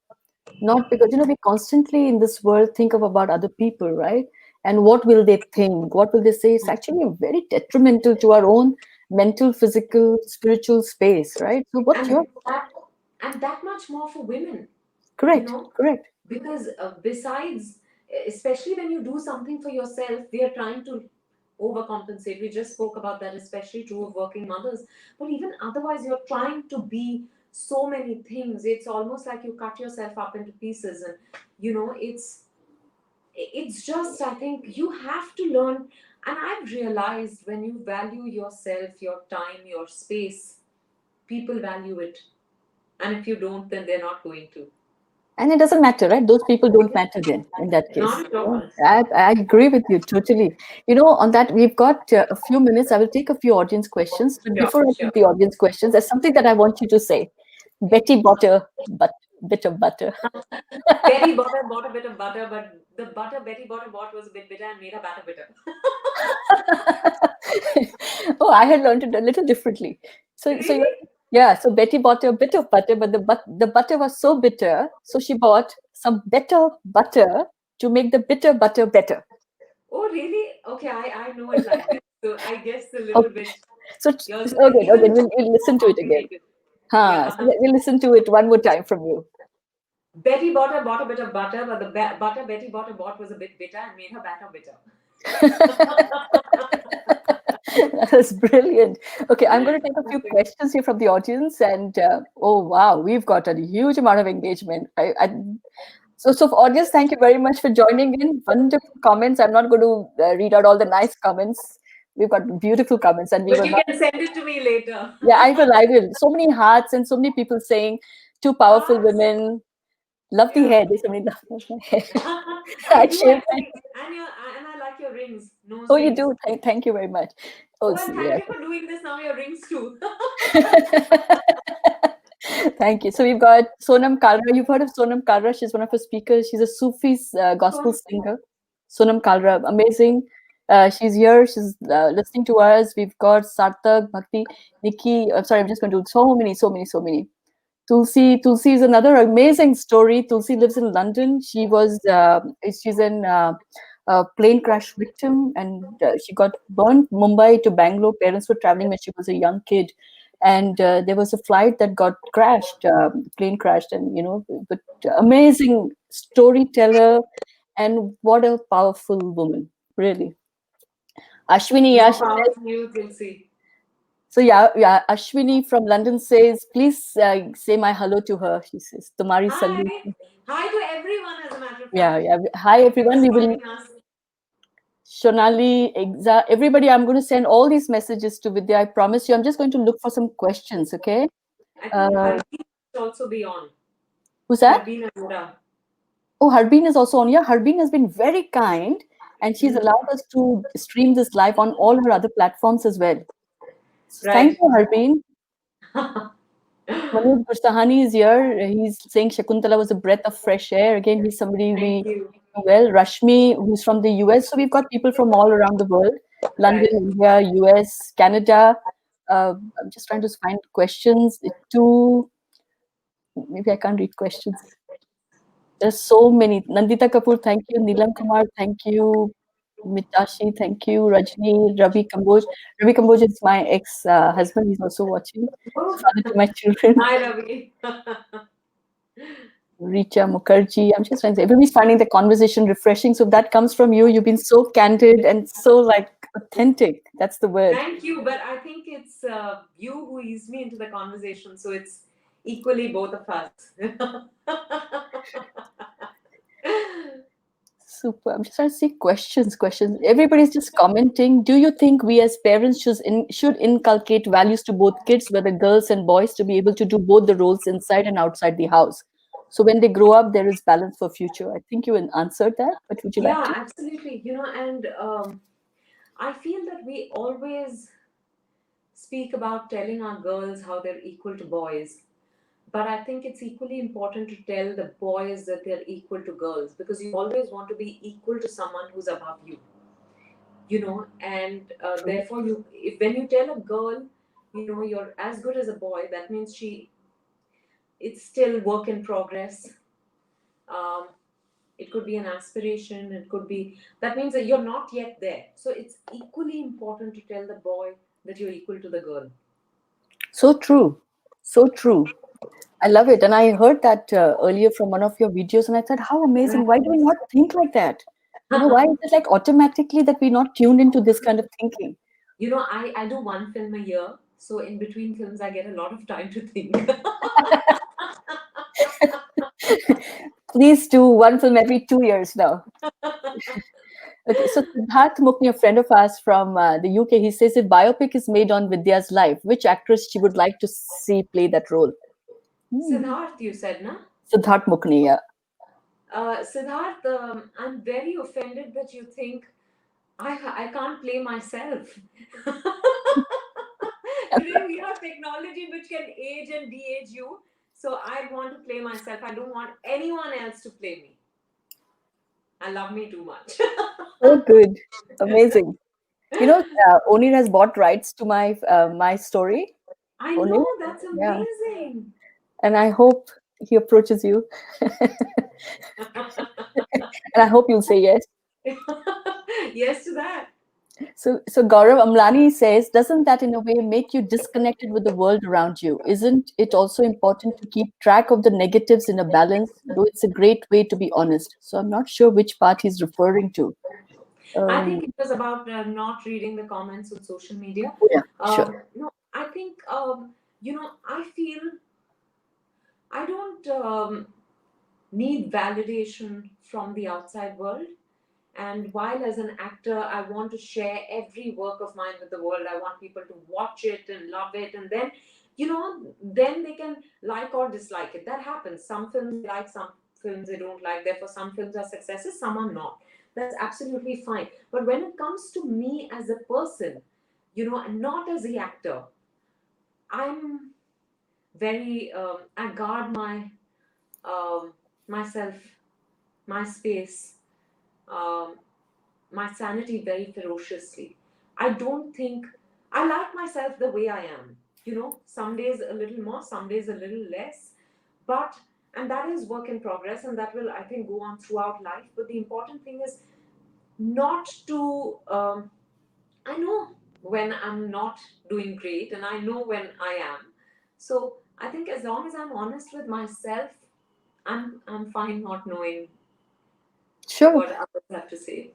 not because, we constantly in this world think of about other people, right? And what will they think? What will they say? It's actually very detrimental to our own mental, physical, spiritual space, right? So what's your and that and that much more for women, you correct, know correct. because besides, especially when you do something for yourself, we are trying to overcompensate. We just spoke about that, especially true of working mothers. But even otherwise, you're trying to be so many things. It's almost like you cut yourself up into pieces, and it's just, I think you have to learn. And I've realized, when you value yourself, your time, your space, people value it. And if you don't, then they're not going to. And it doesn't matter, right? Those people don't matter then in that case. Not at all. I agree with you totally. On that, we've got a few minutes. I will take a few audience questions. But Sure, before I sure. take the audience questions, there's something that I want you to say. Betty butter, but bit of butter. Betty bought a bit of butter, but the butter Betty bought was a bit bitter and made her batter bitter. Oh, I had learned it a little differently. So Really? yeah. So Betty bought a bit of butter, but the butter was so bitter, so she bought some better butter to make the bitter butter better. Oh, really? Okay, I know it like this. So I guess a little Okay. bit. So Yours is okay, even okay. more We'll listen to it again. complicated. Huh. So Yeah. we'll listen to it one more time from you. Betty bought a bit of butter, but the butter Betty bought was a bit bitter and made her batter bitter. That was brilliant. Okay, I'm going to take a few questions here from the audience, and oh wow, we've got a huge amount of engagement. So, for audience, thank you very much for joining in. Wonderful comments. I'm not going to read out all the nice comments. We've got beautiful comments, and we But were you not. can send it to me later. Yeah, I will. I will. So many hearts and so many people saying, "Two powerful Hearts. women." Love the Yeah. hair. There's so many love my hair. I I do shaved it. actually, and I like your rings, nose Oh, you rings. do. Thank you very much. Oh, Oh, and thank yeah. you for doing this. Now your rings too. Thank you. So we've got Sonam Kalra. You've heard of Sonam Kalra. She's one of our speakers. She's a Sufi gospel singer. Sonam Kalra, amazing. She's here. She's listening to us. We've got Sarthak, Bhakti, Nikki. I'm sorry, I'm just going to do so many, so many, so many. Tulsi is another amazing story. Tulsi lives in London. She's an a plane crash victim, and she got burnt Mumbai to Bangalore. Parents were traveling when she was a young kid, and there was a flight that got crashed. Plane crashed, and but amazing storyteller, and what a powerful woman, really. Ashwini, yeah, More she power says. to you, Tulsi. So yeah. Ashwini from London says, please say my hello to her. She says, "Tumhari Hi. salute." Hi to everyone, as a matter of Yeah, fact, yeah. Hi who's everyone. We will joining us. Shonali, everybody. I'm going to send all these messages to Vidya. I promise you. I'm just going to look for some questions. Okay. I think Uh, Harjeet. also be on. Who's that? Harbeen and Nora. Oh, Harbeen is also on. Yeah, Harbeen has been very kind and she's Mm. allowed us to stream this live on all her other platforms as well. So thank Right. you, Harbeen. Manoj Gursahani is here. He's saying Shakuntala was a breath of fresh air. Again, he's somebody Thank we you. know well. Rashmi, who's from the US. So we've got people from all around the world: London, Right. India, US, Canada. I'm just trying to find questions. Two, maybe I can't read questions. There's so many. Nandita Kapoor, thank you. Neelam Kumar, thank you. Mitashi, thank you. Rajni, Ravi Kamboj. Ravi Kamboj is my ex-husband. He's also watching. Oh, Father to my children. hi, Ravi. Richa Mukherjee. I'm just trying to say, everybody's finding the conversation refreshing. So if that comes from you, you've been so candid and so like authentic. That's the word. Thank you, but I think it's you who eased me into the conversation, so it's equally both of us. Super. I'm just trying to see questions. Questions. Everybody's just commenting. Do you think we as parents should inculcate values to both kids, whether girls and boys, to be able to do both the roles inside and outside the house? So when they grow up, there is balance for future. I think you answered that, but would you like Yeah, to? absolutely. And I feel that we always speak about telling our girls how they're equal to boys. But I think it's equally important to tell the boys that they're equal to girls because you always want to be equal to someone who's above you, and True. therefore, if when you tell a girl, you're as good as a boy, that means it's still work in progress. Um, it could be an aspiration, it could be, that means that you're not yet there. So it's equally important to tell the boy that you're equal to the girl. So true. So true. I love it. And I heard that earlier from one of your videos, and I thought, how amazing. Why do we not think like that? Why is it like automatically that we're not tuned into this kind of thinking? I do one film a year, so in between films, I get a lot of time to think. Please do one film every 2 years now. Okay, so Siddharth Mukni, a friend of ours from the UK, he says if biopic is made on Vidya's life, which actress she would like to see play that role? Hmm. Siddharth, you said, na? Siddharth Mukni, yeah. Siddharth, I'm very offended that you think I can't play myself. Today we have technology which can age and de-age you. So I want to play myself. I don't want anyone else to play me. I love me too much. So good. Amazing. Onir has bought rights to my story. I Onir, know, that's yeah. amazing. And I hope he approaches you. And I hope you'll say yes. Yes to that. So Gaurav Amlani says, doesn't that in a way make you disconnected with the world around you? Isn't it also important to keep track of the negatives in a balance? Though it's a great way to be honest. So I'm not sure which part he's referring to. I Um, think it was about not reading the comments on social media. yeah, sure. No, I think, I feel I don't need validation from the outside world. And while as an actor, I want to share every work of mine with the world, I want people to watch it and love it. And then they can like or dislike it. That happens. Some films they like, some films they don't like. Therefore, some films are successes, some are not. That's absolutely fine. But when it comes to me as a person, and not as the actor, I'm I guard um, myself, my space, um, my sanity very ferociously. I don't think I like myself the way I am. Some days a little more, some days a little less. But, and that is work in progress, and that will, I think, go on throughout life. But the important thing is not to, I know when I'm not doing great, and I know when I am. So I think as long as I'm honest with myself, I'm fine not knowing Sure. what others have to say.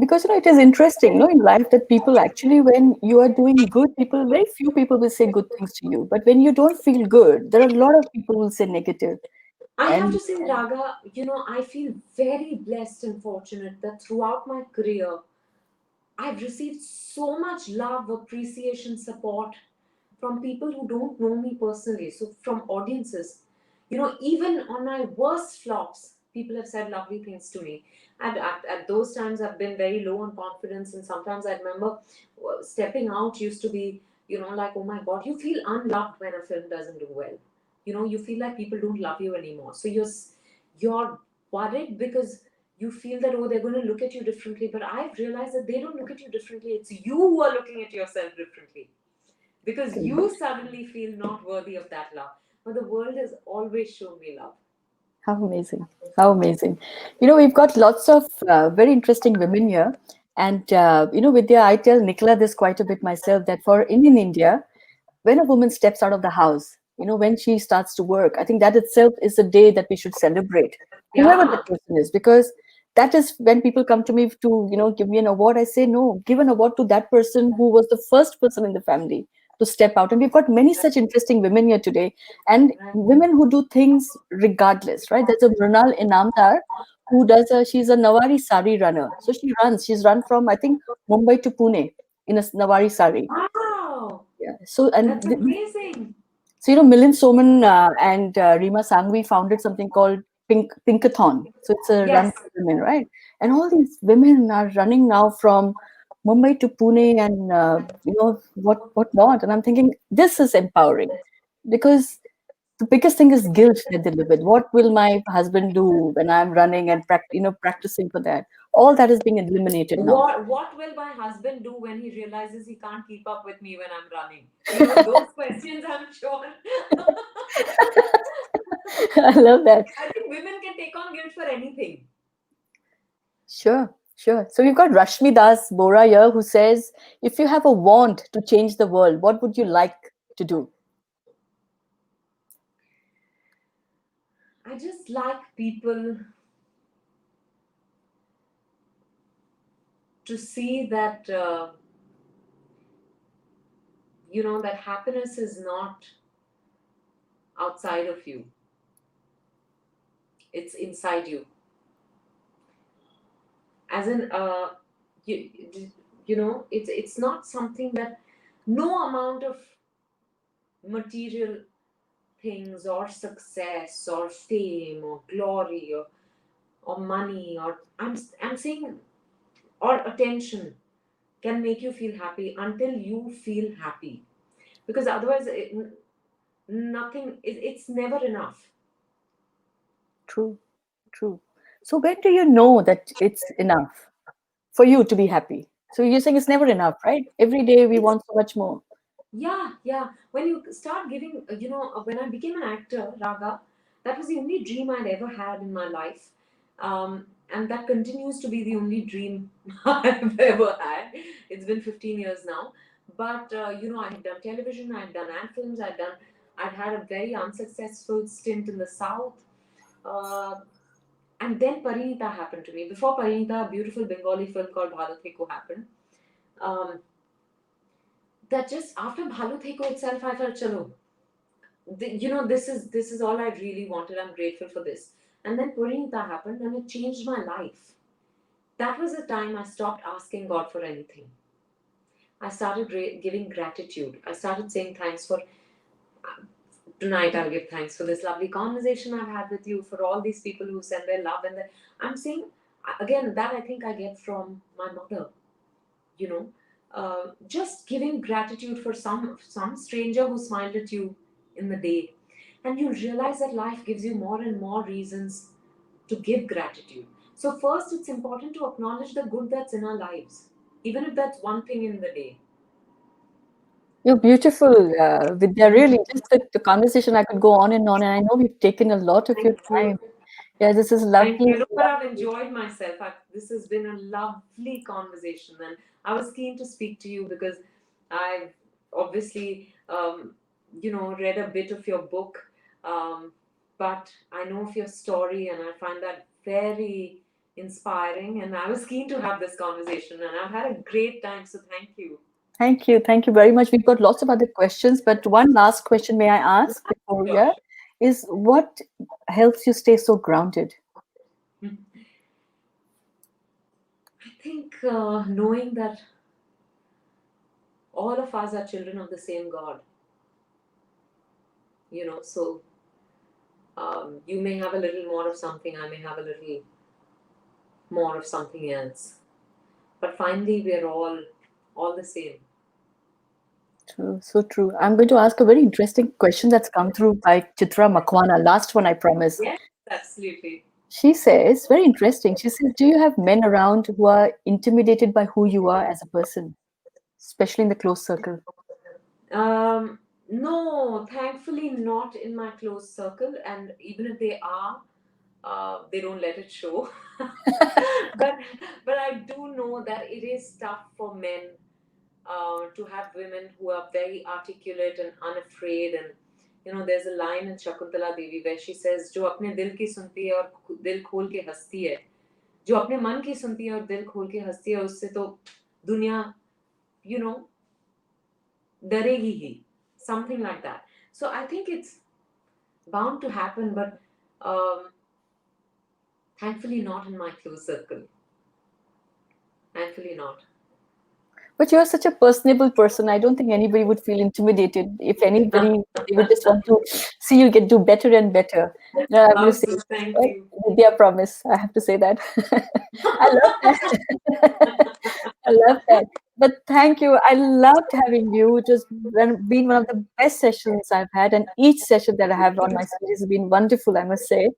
Because it is interesting, in life that people actually, when you are doing good, very few people will say good things to you. But when you don't feel good, there are a lot of people who will say negative. I have And to say, Raga, I feel very blessed and fortunate that throughout my career, I've received so much love, appreciation, support from people who don't know me personally. So, from audiences. Even on my worst flops, people have said lovely things to me. At those times, I've been very low on confidence, and sometimes I remember stepping out used to be, like, oh my God, you feel unloved when a film doesn't do well. You feel like people don't love you anymore. So you're worried because you feel that, oh, they're going to look at you differently. But I've realized that they don't look at you differently. It's you who are looking at yourself differently because you suddenly feel not worthy of that love. But the world has always shown me love. How amazing. How amazing. We've got lots of very interesting women here. And, Vidya, I tell Nicola this quite a bit myself that for in India, when a woman steps out of the house, when she starts to work, I think that itself is a day that we should celebrate, whoever Yeah. that person is, because that is when people come to me to, give me an award. I say, no, give an award to that person who was the first person in the family to step out. And we've got many such interesting women here today, and women who do things regardless, right? There's a Mrunal Inamdar who she's a Nawari sari runner. So she's run from, I think, Mumbai to Pune in a Nawari sari. Wow. Yeah. So, and That's amazing. so, Milind Soman and Rima Sangvi founded something called Pinkathon. So it's a run Yes. for women, right? And all these women are running now from Mumbai to Pune and what not. And I'm thinking this is empowering because the biggest thing is guilt that they live with. What will my husband do when I'm running and practicing for that? All that is being eliminated now. What will my husband do when he realizes he can't keep up with me when I'm running? Those questions, I'm sure. I love that. I think women can take on guilt for anything. Sure, sure. So we've got Rashmi Das Bora here who says, if you have a wand to change the world, what would you like to do? I just like people to see that, that happiness is not outside of you, it's inside you. As in, you, it's not something that no amount of material things or success or fame or glory or money or I'm saying or attention can make you feel happy until you feel happy, because otherwise nothing it's never enough. True, true. So when do you know that it's enough for you to be happy? So you're saying it's never enough, right? Every day we It's want so much more. Yeah, yeah. When you start giving, when I became an actor, Raga, that was the only dream I'd ever had in my life. And that continues to be the only dream I've ever had. It's been 15 years now. But, I had done television, I had done ad films, I'd had a very unsuccessful stint in the South. Uh, and then Parinita happened to me. Before Parinita, a beautiful Bengali film called Bharat happened. Um, that just after Bhalu Theko itself, I felt, chalo, this is all I really wanted. I'm grateful for this. And then Purinita happened, and it changed my life. That was the time I stopped asking God for anything. I started giving gratitude. I started saying thanks for tonight. I'll give thanks for this lovely conversation I've had with you, for all these people who send their love I'm saying again that I think I get from my mother. You know, just giving gratitude for some stranger who smiled at you in the day, and you'll realize that life gives you more and more reasons to give gratitude. So first, it's important to acknowledge the good that's in our lives, even if that's one thing in the day. You're beautiful, Vidya. Really, just the conversation I could go on and on. And I know we've taken a lot of your Thank you. time. Yeah, this is Thank lovely. you. Look, but I've enjoyed myself. This has been a lovely conversation, and I was keen to speak to you because I've obviously, read a bit of your book, um, but I know of your story, and I find that very inspiring. And I was keen to have this conversation, and I've had a great time. So thank you. Thank you. Thank you very much. We've got lots of other questions, but one last question may I ask before Sure. yeah, is what helps you stay so grounded? I think knowing that all of us are children of the same God, so You may have a little more of something, I may have a little more of something else. But finally, we're all the same. True, so true. I'm going to ask a very interesting question that's come through by Chitra Makwana. Last one, I promise. Yes, absolutely. She says, very interesting. She says, do you have men around who are intimidated by who you are as a person, especially in the close circle? No, thankfully not in my close circle, and even if they are, they don't let it show. but but I do know that it is tough for men to have women who are very articulate and unafraid. And there's a line in Shakuntala Devi where she says, "जो अपने दिल की सुनती है और दिल खोल के हंसती है, जो अपने मन की सुनती है और दिल खोल के हंसती है, उससे तो दुनिया you know डरेगी he." Something like that. So I think it's bound to happen, but um, thankfully not in my close circle. Thankfully not. But you're such a personable person. I don't think anybody would feel intimidated. If anybody, they would just want to see you get do better and better. No, I'm going to How say, so? Thank you. Vidya promise. I have to say that. I love that. I love that. But thank you. I loved having you. It has been one of the best sessions I've had, and each session that I have on my series has been wonderful, I must say.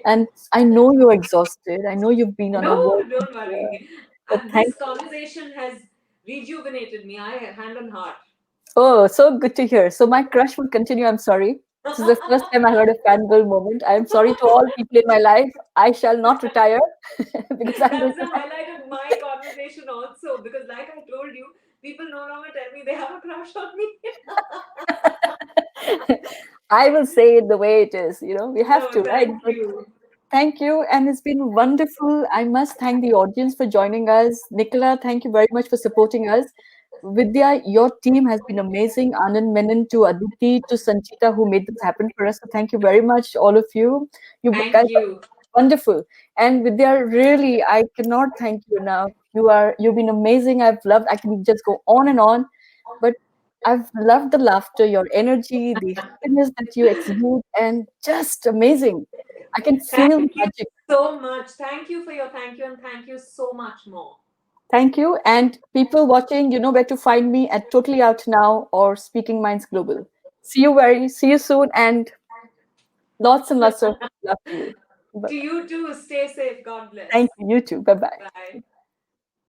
And I know you're exhausted. I know you've been on a No, work. don't worry. But thank This conversation has rejuvenated me. I hand on heart. Oh, so good to hear. So my crush will continue. I'm sorry. This is the first time I heard a fangirl moment. I'm sorry to all people in my life. I shall not retire because I'm going That's the highlight of my conversation also, because like I told you, people no longer tell me they have a crush on me. to. I will say it the way it is. We have No, to, right? thank But you. thank you, and it's been wonderful. I must thank the audience for joining us. Nicola, thank you very much for supporting us. Vidya, your team has been amazing. Anand Menon to Aditi to Sanchita, who made this happen for us. So thank you very much, all of you. You guys Thank are you. wonderful. And Vidya, really, I cannot thank you enough. You've been amazing. I've loved. I can just go on and on, but I've loved the laughter, your energy, the happiness that you exude, and just amazing. I can feel the Thank you magic. so much. Thank you for your thank you, and thank you so much more. Thank you. And people watching, you know where to find me at Totally Out Now or Speaking Minds Global. See you soon, and lots and lots of love to you. Bye To bye. you too. Stay safe. God Thank bless. you. You too. Bye bye. Bye.